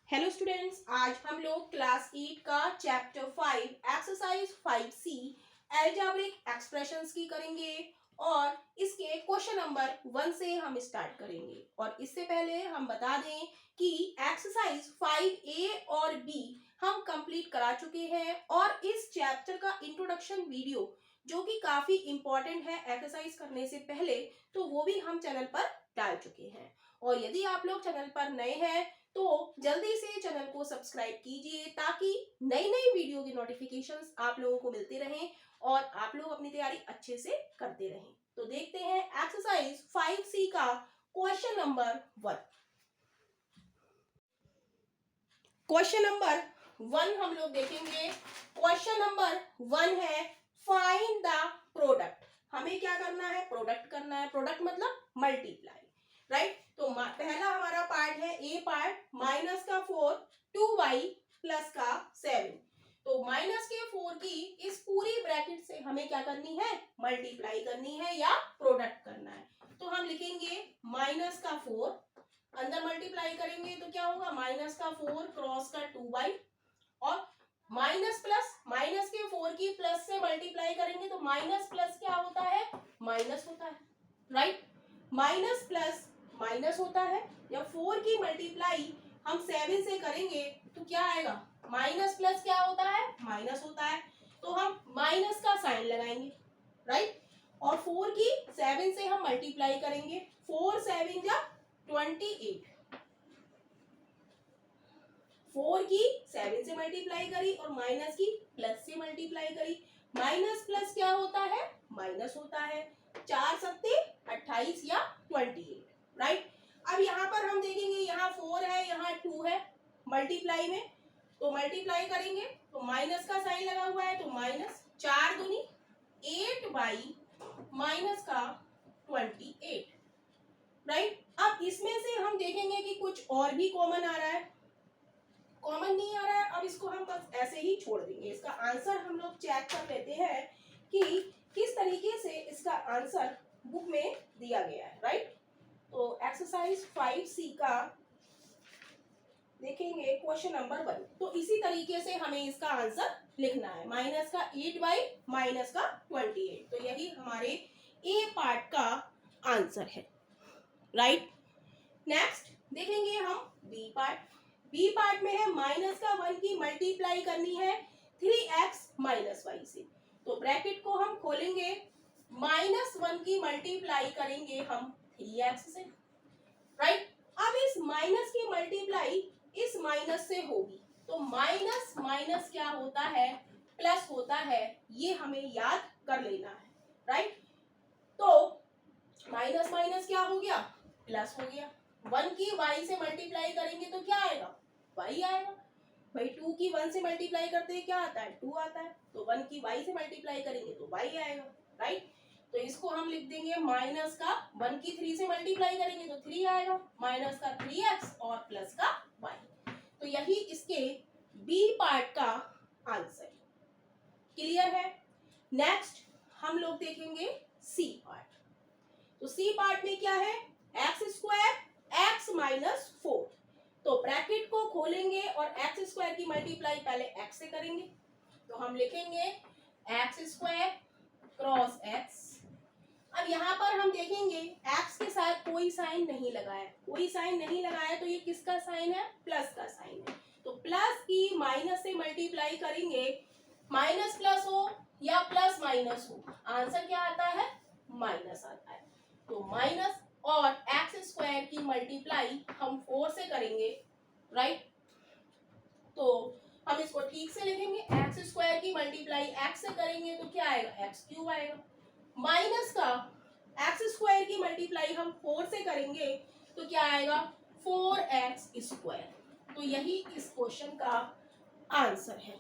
Hello students, आज हम लोग क्लास 8 का chapter 5 exercise 5C algebraic expressions की करेंगे और इसके क्वेश्चन नंबर 1 से हम स्टार्ट करेंगे। और इससे पहले हम बता दें कि एक्सरसाइज 5A और B हम कंप्लीट करा चुके हैं और इस चैप्टर का इंट्रोडक्शन वीडियो जो कि काफी इंपॉर्टेंट है एक्सरसाइज करने से पहले, तो वो भी हम चैनल पर डाल चुके हैं। और यदि आप लोग चैनल पर नए हैं तो जल्दी से चैनल को सब्सक्राइब कीजिए ताकि नई नई वीडियो की नोटिफिकेशंस आप लोगों को मिलते रहें और आप लोग अपनी तैयारी अच्छे से करते रहें। तो देखते हैं एक्सरसाइज 5C का क्वेश्चन नंबर 1। क्वेश्चन नंबर 1 हम लोग देखेंगे। क्वेश्चन नंबर 1 है फाइंड द प्रोडक्ट। हमें क्या करना है? प्रोडक्ट करना है। प्रोडक्ट मतलब मल्टीप्लाई, राइट। तो पहला हमारा पार्ट है ए पार्ट, माइनस का 4 2y प्लस का 7। तो माइनस के 4 की इस पूरी ब्रैकेट से हमें क्या करनी है? मल्टीप्लाई करनी है या प्रोडक्ट करना है। तो हम लिखेंगे माइनस का 4, अंदर मल्टीप्लाई करेंगे तो क्या होगा? माइनस का 4 क्रॉस का 2y और माइनस प्लस, माइनस के 4 की प्लस से मल्टीप्लाई करेंगे तो माइनस प्लस क्या होता है? माइनस होता है, राइट। माइनस प्लस माइनस होता है। या 4 की मल्टीप्लाई हम 7 से करेंगे तो क्या आएगा? माइनस प्लस क्या होता है? माइनस होता है। तो हम माइनस का साइन लगाएंगे, राइट। और 4 की 7 से हम मल्टीप्लाई करेंगे, 4 7 जा 28। 4 की 7 से मल्टीप्लाई करी और माइनस की प्लस से मल्टीप्लाई करी। माइनस प्लस क्या होता है? माइनस होता है। 4 सत्ते 28 या 28, राइट। अब यहाँ पर हम देखेंगे, यहाँ 4 है, यहाँ 2 है मल्टीप्लाई में, तो मल्टीप्लाई करेंगे तो माइनस का साइन लगा हुआ है तो माइनस 4 दूनी 8 बाई माइनस का 28, राइट। अब इसमें से हम देखेंगे कि कुछ और भी कॉमन आ रहा है। कॉमन नहीं आ रहा है, अब इसको हम बस ऐसे ही छोड़ देंगे। इसका आंसर हम लोग चेक कर लेते हैं कि किस तरीके से इसका आंसर बुक में दिया गया है, राइट। तो एक्सरसाइज 5C का देखेंगे क्वेश्चन नंबर 1। तो इसी तरीके से हमें इसका आंसर लिखना है, माइनस का 8 बाई माइनस का 28। तो यही हमारे ए पार्ट का आंसर है, राइट। नेक्स्ट देखेंगे हम बी पार्ट। बी पार्ट में है माइनस का 1 की मल्टीप्लाई करनी है 3x माइनस वाई से। तो ब्रैकेट को हम खोलेंगे, माइनस 1 की मल्टीप्लाई करेंगे हम 3x से, राइट। अब इस माइनस की मल्टीप्लाई इस माइनस से होगी तो माइनस माइनस क्या होता है? प्लस होता है। ये हमें याद कर लेना है, राइट। तो माइनस माइनस क्या हो गया? प्लस हो गया। 1 की y से मल्टीप्लाई करेंगे तो क्या आएगा? y आएगा। भाई 2 की 1 से मल्टीप्लाई करते हैं क्या आता है? 2 आता है। तो 1 की y से मल्टीप्लाई करेंगे तो y आएगा, राइट। तो इसको हम लिख देंगे माइनस का 1 की 3 से मल्टीप्लाई करेंगे तो 3 आएगा, माइनस का 3x और प्लस का y। तो यही इसके बी पार्ट का आंसर। क्लियर है? नेक्स्ट हम लोग देखेंगे सी पार्ट। तो सी पार्ट में क्या है? X square x minus 4। तो ब्रैकेट को खोलेंगे और एक्स स्क्वायर की मल्टीप्लाई पहले एक्स से करेंगे तो हम लिखेंगे एक्स स्क्वायर क्रॉस एक्स। अब यहाँ पर हम देखेंगे एक्स के साथ कोई साइन नहीं लगाया, कोई साइन नहीं लगाया तो ये किसका साइन है? प्लस का साइन है। तो प्लस की माइनस से मल्टीप्लाई करेंगे, माइनस प्लस हो या प्लस माइनस हो, आंसर क्या आता है? माइनस आता है। तो माइनस और एक्स स्क्वायर की मल्टीप्लाई हम 4 से करेंगे, राइट। तो हम इसको ठीक से लिखेंगे, एक्स स्क्वायर की मल्टीप्लाई एक्स से करेंगे तो क्या आएगा? एक्स क्यूब आएगा। माइनस का एक्स स्क्वायर की मल्टीप्लाई हम 4 से करेंगे तो क्या आएगा? 4x square. तो यही इस क्वेश्चन का आंसर है।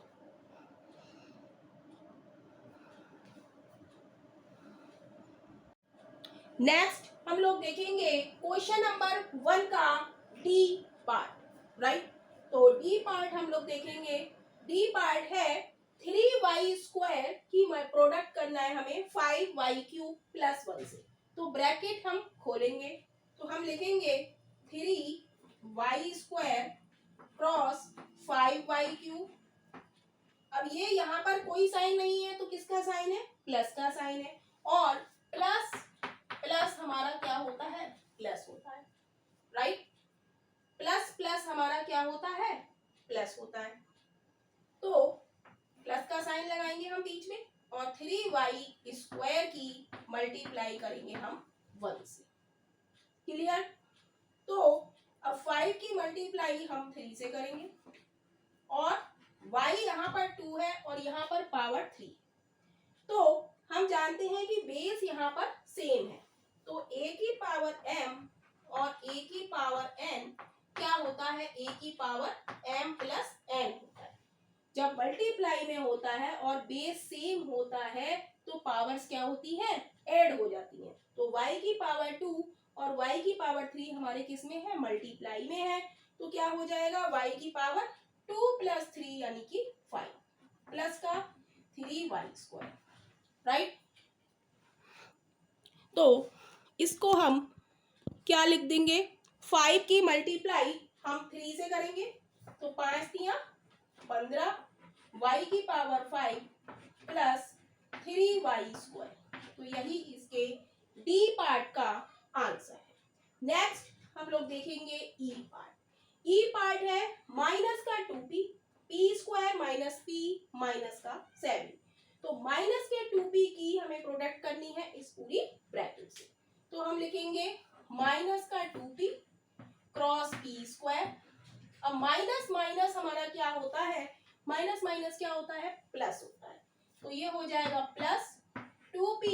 नेक्स्ट हम लोग देखेंगे क्वेश्चन नंबर 1 का डी पार्ट, राइट। तो डी पार्ट हम लोग देखेंगे। डी पार्ट है 3y स्क्वायर की प्रोडक्ट करना है हमें 5y क्यूब प्लस 1 से। तो ब्रैकेट हम खोलेंगे तो हम लिखेंगे 3y स्क्वायर क्रॉस 5y³ अब ये यहाँ पर कोई साइन नहीं है तो किसका साइन है, प्लस का साइन है, और प्लस प्लस हमारा क्या होता है, प्लस होता है, राइट। प्लस प्लस हमारा क्या होता है, प्लस होता है। तो प्लस का साइन लगाएंगे हम बीच में और 3y² की मल्टीप्लाई करेंगे हम 1 से। क्लियर। तो अब 5 की मल्टीप्लाई हम 3 से करेंगे और y यहाँ पर 2 है और यहाँ पर पावर 3। तो हम जानते हैं कि बेस यहाँ पर सेम है, तो a की पावर m और a की पावर n क्या होता है, a की पावर m प्लस n होता है। जब मल्टीप्लाई में होता है और बेस सेम होता है तो पावर्स क्या होती है, ऐड हो जाती हैं। तो y की पावर 2 और y की पावर 3 हमारे किस में है, मल्टीप्लाई में है। तो क्या हो जाएगा, y की पावर 2 प्लस 3 यानी कि 5 प्लस का 3y², राइट। तो इसको हम क्या लिख देंगे, 5 की मल्टीप्लाई हम 3 से करेंगे तो 5 तियां 15, y की पावर 5 प्लस 3y²। तो यही इसके डी पार्ट का आंसर है। नेक्स्ट हम लोग देखेंगे ई पार्ट। ई पार्ट है माइनस का 2p, p² minus p minus का 7। तो माइनस के 2p की हमें प्रोडक्ट करनी है इस पूरी ब्रैकेट से। तो हम लिखेंगे माइनस का 2p क्रॉस p²। अब माइनस माइनस हमारा क्या होता है, माइनस माइनस क्या होता है, प्लस होता है। तो ये हो जाएगा प्लस 2p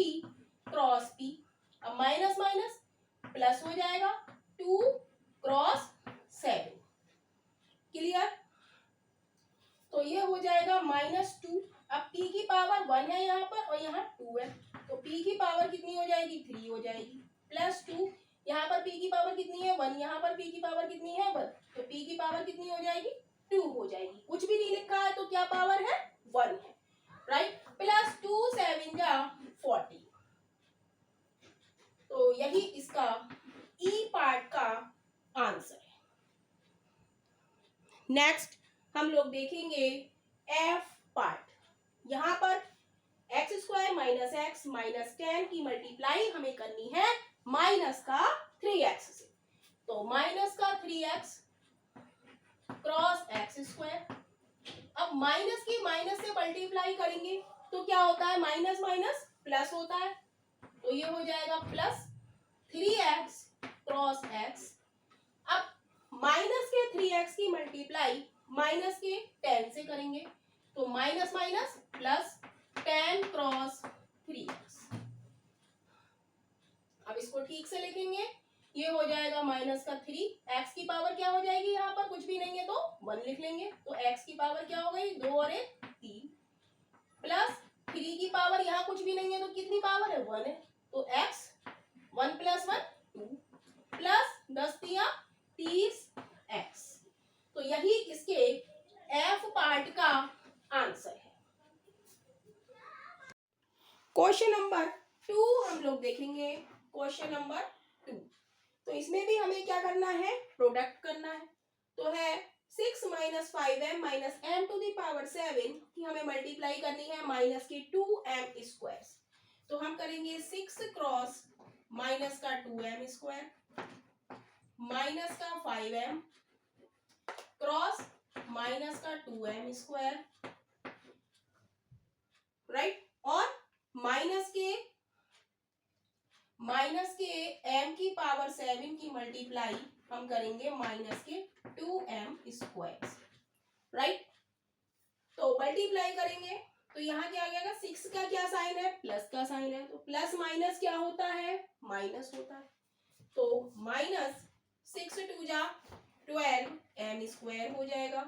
क्रॉस p। अब माइनस माइनस प्लस हो जाएगा 2 क्रॉस 7। क्लियर। तो ये हो जाएगा -2। अब p की पावर 1 है यहाँ पर और यहाँ 2 है, तो p की पावर कितनी हो जाएगी, 3 हो जाएगी, प्लस 2। यहाँ पर p की पावर कितनी है, 1, यहाँ पर p की पावर कितनी है, 1, तो p की पावर कितनी हो जाएगी, 2 हो जाएगी। कुछ भी नहीं लिखा है तो क्या पावर है, 1 है, राइट। प्लस 2 7 जा 40। तो यही इसका ई पार्ट का आंसर है। नेक्स्ट हम लोग देखेंगे एफ पार्ट। यहाँ पर x² माइनस x माइनस 10 की मल्टीप्लाई हमें करनी है माइनस का 3x से। तो माइनस का 3x क्रॉस x²। अब माइनस की माइनस से मल्टीप्लाई करेंगे तो क्या होता है, माइनस माइनस प्लस होता है, तो ये हो जाएगा प्लस 3x क्रॉस x। अब माइनस के 3x की मल्टीप्लाई माइनस के 10 से करेंगे तो minus minus plus 10 cross 3x। अब इसको ठीक से लिखेंगे, ये हो जाएगा माइनस का 3, x की पावर क्या हो जाएगी, यहाँ पर कुछ भी नहीं है तो 1 लिख लेंगे, तो x की पावर क्या हो गई, 2 और 1 3, प्लस 3 की पावर यहाँ कुछ भी नहीं है तो कितनी पावर है, 1 है, तो x 1 प्लस 1 2 प्लस 10 तिया 30x। तो यही इसके एफ पार्ट का आंसर है। क्वेश्चन नंबर 2 हम लोग देखेंगे। क्वेश्चन नंबर 2, तो इसमें भी हमें क्या करना है, प्रोडक्ट करना है। तो है 6 minus 5m minus m to the power 7 की हमें मल्टीप्लाई करनी है माइनस के 2m²। तो हम करेंगे 6 क्रॉस माइनस का 2m² माइनस का 5m क्रॉस माइनस का 2m², राइट। और माइनस के m की पावर 7 की मल्टीप्लाई हम करेंगे माइनस के 2m², राइट। तो मल्टीप्लाई करेंगे तो यहाँ क्या आ जाएगा, 6 का क्या साइन है, प्लस का साइन है, तो प्लस माइनस क्या होता है, माइनस होता है। तो माइनस 6 2 जा 12m² हो जाएगा।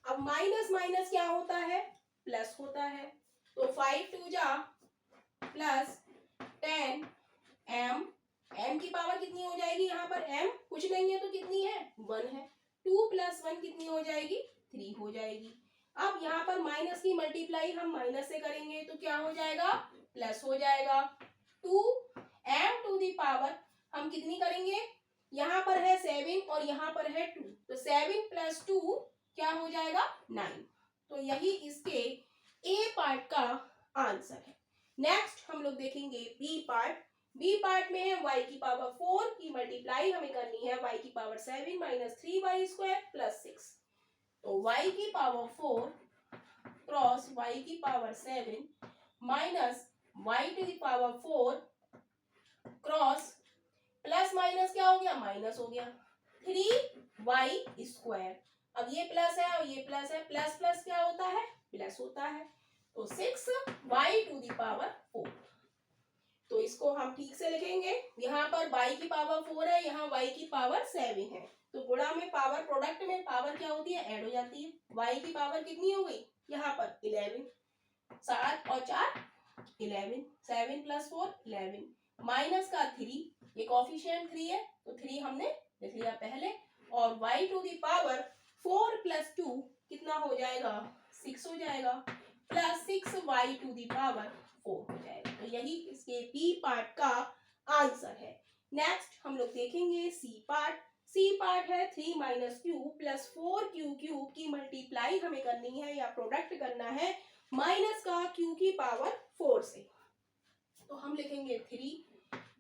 अब माइनस माइनस क्या होता है, प्लस होता है, तो 5 2 जा प्लस 10m, m की पावर कितनी हो जाएगी, यहाँ पर m कुछ नहीं है तो कितनी है, 1 है, 2 प्लस 1 कितनी हो जाएगी, 3 हो जाएगी। अब यहाँ पर माइनस की मल्टीप्लाई हम माइनस से करेंगे तो क्या हो जाएगा, प्लस हो जाएगा। 2m टू दी पावर हम कितनी करेंगे, यहाँ पर है 7 और यहाँ पर है 2, तो 7 + 2 क्या हो जाएगा 9। तो यही इसके ए पार्ट का आंसर है। नेक्स्ट हम लोग देखेंगे बी पार्ट। बी पार्ट में है y की पावर 4 की मल्टीप्लाई हमें करनी है y की पावर 7 - 3y² + 6। तो y की पावर 4 क्रॉस y की power 7 minus y⁴ cross plus minus क्या हो गया, माइनस हो गया 3y²। अब ये प्लस है और ये प्लस है, प्लस प्लस क्या होता है, प्लस होता है। तो 6y⁴। तो इसको हम ठीक से लिखेंगे, यहाँ पर y की पावर 4 है, यहाँ y की पावर 7 है। तो गुणा में पावर, प्रोडक्ट में पावर क्या होती है, ऐड हो जाती है। y की पावर कितनी हो गई, यहाँ पर 11, 7 और 4 11, 7 + 4 11, माइनस का 3, ये कोफिशिएंट 3 है तो 3 हमने लिख लिया पहले, और y⁴ 4 + 2 कितना हो जाएगा, 6 हो जाएगा, प्लस 6y⁴ 4 हो जाएगा। तो यही इसके बी पार्ट का आंसर है। नेक्स्ट हम लोग देखेंगे सी पार्ट। सी पार्ट है 3 - q + 4q³ की मल्टीप्लाई हमें करनी है या प्रोडक्ट करना है माइनस का q की पावर 4 से। तो हम लिखेंगे 3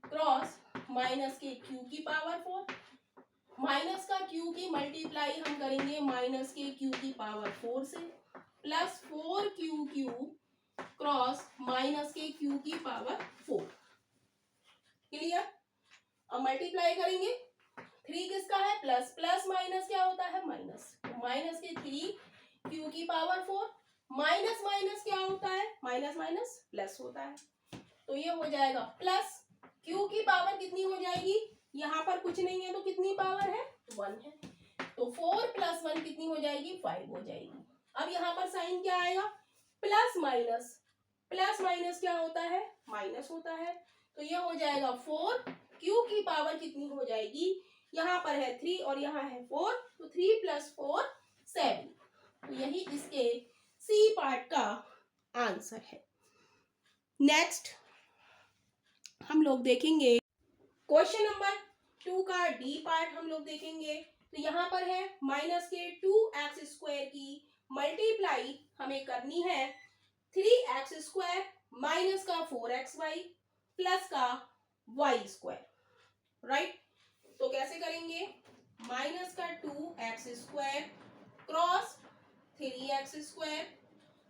क्रॉस माइनस के q की पावर 4, माइनस का q की मल्टीप्लाई हम करेंगे माइनस के q की पावर 4 से, प्लस 4q³ क्रॉस माइनस के q की पावर 4। क्लियर। अब मल्टीप्लाई करेंगे, 3 किसका है, प्लस, प्लस माइनस क्या होता है, माइनस। तो माइनस के 3 q की पावर 4, माइनस माइनस क्या होता है, माइनस माइनस प्लस होता है। तो ये हो जाएगा प्लस q की पावर कितनी हो जाएगी, यहाँ पर कुछ नहीं है तो कितनी पावर है, 1 है। तो 4 + 1 कितनी हो जाएगी, 5 हो जाएगी। अब यहाँ पर साइन क्या आएगा, प्लस माइनस, प्लस माइनस क्या होता है, माइनस होता है। तो ये हो जाएगा 4, q की पावर कितनी हो जाएगी, यहाँ पर है 3 और यहाँ है 4, तो 3 + 4 7। तो यही इसके सी पार्ट का आंसर है। नेक्स्ट हम लोग देखेंगे क्वेश्चन नंबर 2 का डी पार्ट हम लोग देखेंगे। तो यहाँ पर है माइनस के 2x² की मल्टीप्लाई हमें करनी है 3x² माइनस का 4xy प्लस का y², राइट। तो कैसे करेंगे, माइनस का 2x² क्रॉस 3x²।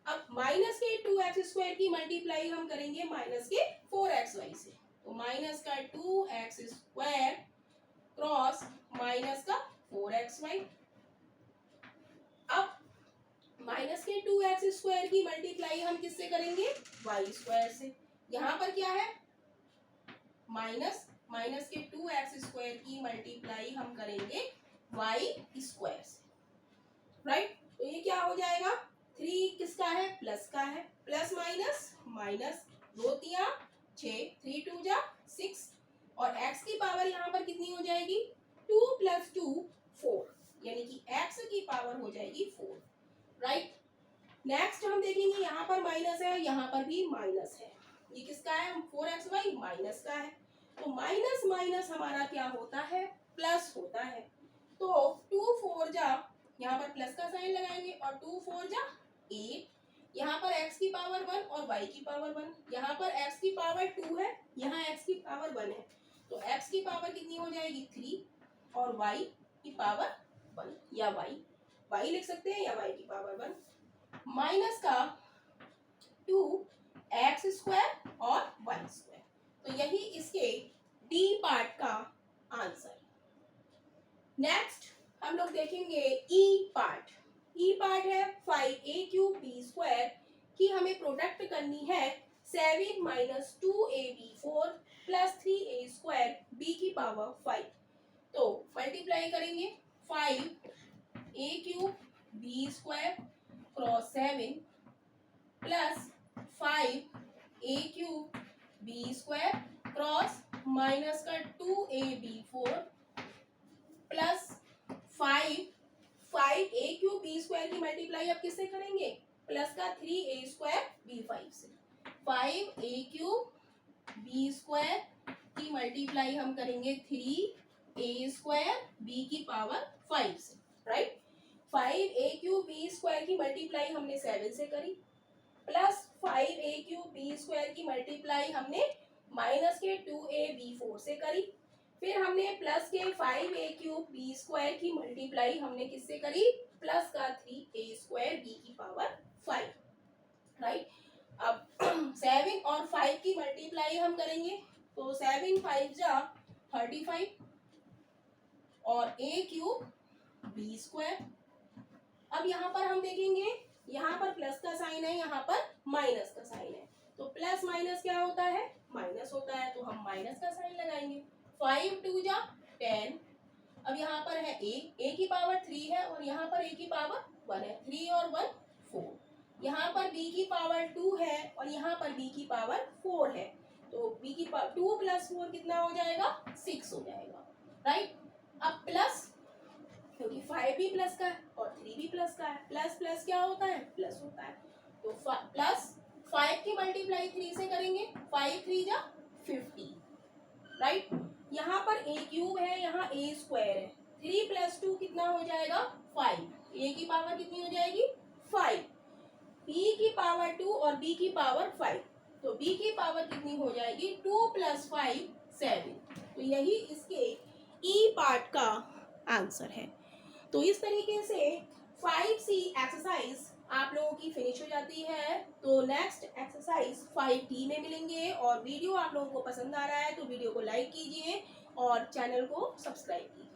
अब माइनस के 2x² की मल्टीप्लाई हम करेंगे माइनस के 4xy से, तो माइनस का 2x² क्रॉस माइनस का 4xy। अब माइनस के 2x² की मल्टीप्लाई हम किससे करेंगे, y² से। यहाँ पर क्या है, माइनस, माइनस के 2x² की मल्टीप्लाई हम करेंगे y² से, राइट। तो ये क्या हो जाएगा, 3 किसका है, प्लस का है, प्लस माइनस माइनस, 2 3 6, 3 2 जा 6, और x की पावर यहाँ पर कितनी हो जाएगी, 2 + 2 4, यानी कि x की पावर हो जाएगी 4, राइट। नेक्स्ट हम देखेंगे, यहाँ पर माइनस है, यहाँ पर भी माइनस है, ये किसका है, 4xy माइनस का है। तो माइनस माइनस हमारा क्या होता है, प्लस होता है। तो 2 4 जा, यहाँ पर प्लस का साइन लगाएंगे, और 2 4 जा 8, यहाँ पर x की पावर 1 और y की पावर 1, यहाँ पर x की पावर 2 है, यहाँ x की पावर 1 है। तो x की पावर कितनी हो जाएगी 3 और y की पावर 1, या y लिख सकते हैं या y की पावर 1, माइनस का 2x² और y²। तो यही इसके डी पार्ट का आंसर। नेक्स्ट हम लोग देखेंगे ई पार्ट। ई पार्ट है 5a³ की हमें प्रोडक्ट करनी है 7 - 2ab4 + 3a² b की पावर 5। तो मल्टीप्लाई करेंगे 5a³ b² cross 7 plus 5a³ b² cross minus का 2ab4 प्लस 5a³ b² की मल्टीप्लाई अब किससे करेंगे, प्लस का 3a² b5 से। 5a³ b² की मल्टीप्लाई हम करेंगे 3 ए स्क्वायर बी की पावर 5 से, राइट। 5a³ b² की मल्टीप्लाई हमने 7 से करी, प्लस 5a³ b² की मल्टीप्लाई हमने माइनस के 2ab4 से करी, फिर हमने प्लस के 5a³ b² की मल्टीप्लाई हमने किससे करी, प्लस का 3a² b की पावर 5, राइट। अब 7 और 5 की मल्टीप्लाई हम करेंगे, तो 7 5 जा 35 और a³ b²। अब यहाँ पर हम देखेंगे, यहाँ पर प्लस का साइन है, यहाँ पर माइनस का साइन है, तो प्लस माइनस क्या होता है, माइनस होता है, तो हम माइनस का साइन लगाएंगे। 5 2 जा 10। अब यहाँ पर है a की पावर 3 है और यहाँ पर a की पावर 1 है, 3 और 1 4। यहाँ पर b की पावर 2 है और यहाँ पर b की पावर 4 है, तो b की पावर 2 + 4 कितना हो जाएगा, 6 हो जाएगा, राइट। अब प्लस, क्योंकि 5 भी प्लस का है और 3 भी प्लस का है, प्लस प्लस क्या होता है, प्लस होता है, तो प्लस 5 की मल्टीप्लाई 3 से करेंगे, 5 3 जा 50, राइट। यहाँ पर a³ है, यहाँ a² है, 3 + 2 कितना हो जाएगा, 5, a की पावर कितनी हो जाएगी, 5, b की पावर 2 और b की पावर 5, तो b की पावर कितनी हो जाएगी, 2 + 5 7। तो यही इसके ई पार्ट का आंसर है। तो इस तरीके से 5C एक्सरसाइज आप लोगों की फिनिश हो जाती है। तो नेक्स्ट एक्सरसाइज 5D में मिलेंगे, और वीडियो आप लोगों को पसंद आ रहा है तो वीडियो को लाइक कीजिए और चैनल को सब्सक्राइब कीजिए।